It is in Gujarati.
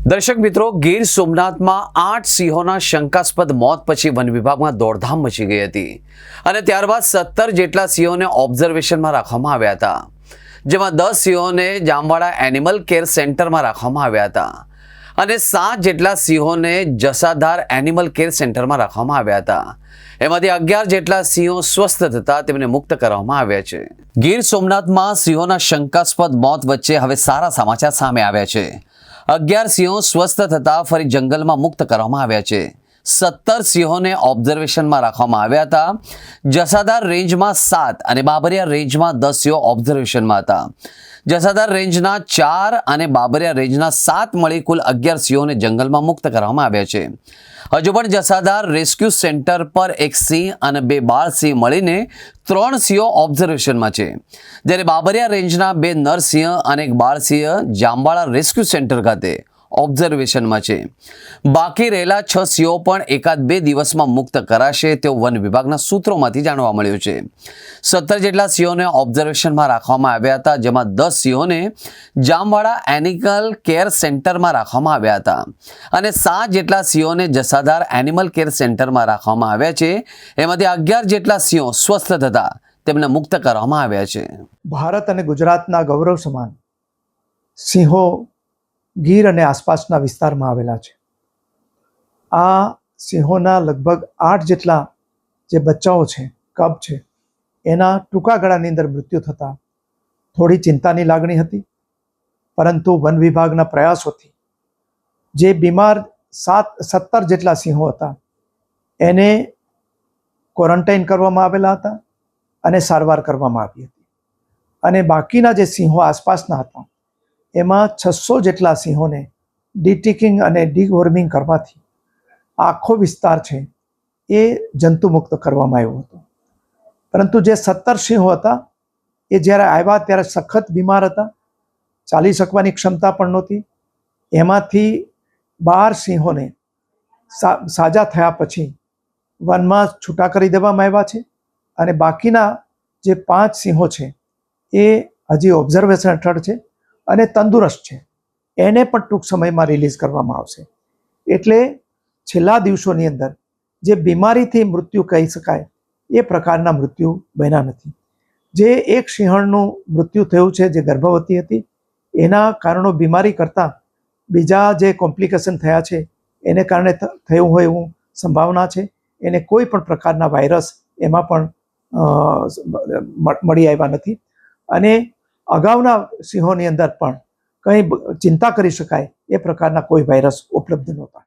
દર્શક મિત્રો, ગીર સોમનાથમાં 8 સિંહોના શંકાસ્પદ મોત પછી વન વિભાગમાં દોડધામ મચી ગઈ હતી અને ત્યારબાદ 17 જેટલા સિંહોને ઓબ્ઝર્વેશનમાં રાખવામાં આવ્યા હતા, જેમાં 10 સિંહોને જામવાડા એનિમલ કેર સેન્ટરમાં રાખવામાં આવ્યા હતા અને 7 જેટલા સિંહોને જસાધાર એનિમલ કેર સેન્ટરમાં રાખવામાં આવ્યા હતા. એમાંથી 11 જેટલા સિંહો સ્વસ્થ થતા તેમને મુક્ત કરવામાં આવ્યા છે. ગીર સોમનાથમાં સિંહોના શંકાસ્પદ મોત વચ્ચે હવે સારા સમાચાર સામે આવ્યા છે. 11 સિંહો સ્વસ્થ થતા ફરી જંગલમાં મુક્ત કરવામાં આવ્યા છે. 17 સિંહોને ઓબ્ઝર્વેશનમાં રાખવામાં આવ્યા હતા. જસાધાર રેન્જમાં 7 અને બાબરિયા રેન્જમાં 10 સિંહો ઓબ્ઝર્વેશનમાં હતા. જસાધાર રેન્જના 4 અને બાબરિયા રેન્જના 7 મળી કુલ 11 સિંહોને જંગલમાં મુક્ત કરવામાં આવ્યા છે. હજુ પણ જસાધાર રેસ્ક્યુ સેન્ટર પર એક સિંહ અને 2 બાળ સિંહ મળીને 3 સિંહો ઓબ્ઝર્વેશનમાં છે, જ્યારે બાબરિયા રેન્જના 2 નર સિંહ અને 1 બાળ સિંહ જામવાડા રેસ્ક્યુ સેન્ટર ખાતે ઓબ્ઝર્વેશનમાં છે. બાકી રહેલા 6 સિંહો પણ એકાદ 2 દિવસમાં મુક્ત કરાશે તેવું વન વિભાગના સૂત્રોમાંથી જાણવા મળ્યું છે. 17 જેટલા સિંહોને ઓબ્ઝર્વેશનમાં રાખવામાં આવ્યા હતા, જેમાં 10 સિંહોને જામવાડા એનિમલ કેર સેન્ટરમાં રાખવામાં આવ્યા હતા અને 7 જેટલા સિંહોને જસાધાર એનિમલ કેર સેન્ટરમાં રાખવામાં આવ્યા છે. એમાંથી 11 જેટલા સિંહો સ્વસ્થ થતા તેમને મુક્ત કરવામાં આવ્યા છે. ભારત અને ગુજરાતના ગૌરવ સમાન સિંહો ગીર અને આસપાસના વિસ્તારમાં આવેલા છે. આ સિંહોના લગભગ 8 જેટલા જે બચ્ચાઓ છે, કબ છે, એના ટૂંકા ગાળાની અંદર મૃત્યુ થતાં થોડી ચિંતાની લાગણી હતી, પરંતુ વન વિભાગના પ્રયાસોથી જે બીમાર 17 જેટલા સિંહો હતા એને ક્વોરન્ટાઇન કરવામાં આવેલા હતા અને સારવાર કરવામાં આવી હતી, અને બાકીના જે સિંહો આસપાસના હતા એમાં 600 જેટલા સિંહોને ડિટિકિંગ અને ડિવોર્મિંગ કરવાથી આખો વિસ્તાર છે એ જંતુમુક્ત કરવામાં આવ્યો હતો. પરંતુ જે 17 સિંહો હતા એ જ્યારે આવ્યા ત્યારે સખત બીમાર હતા, ચાલી શકવાની ક્ષમતા પણ નહોતી. એમાંથી 12 સિંહોને સાજા થયા પછી વનમાં છૂટા કરી દેવામાં આવ્યા છે અને બાકીના જે 5 સિંહો છે એ હજી ઓબ્ઝર્વેશન હેઠળ છે અને તંદુરસ્ત છે. એને પણ ટૂંક સમયમાં રિલીઝ કરવામાં આવશે. એટલે છેલ્લા દિવસોની અંદર જે બીમારીથી મૃત્યુ કહી શકાય એ પ્રકારના મૃત્યુ બન્યા નથી. જે એક સિંહણનું મૃત્યુ થયું છે, જે ગર્ભવતી હતી, એના કારણો બીમારી કરતાં બીજા જે કોમ્પ્લિકેશન થયા છે એને કારણે થયું હોય એવું સંભાવના છે. એને કોઈ પણ પ્રકારના વાયરસ એમાં પણ મળી આવ્યા નથી અને અગાઉના સિંહોની અંદર પણ કંઈ ચિંતા કરી શકાય એ પ્રકારના કોઈ વાયરસ ઉપલબ્ધ નહોતા.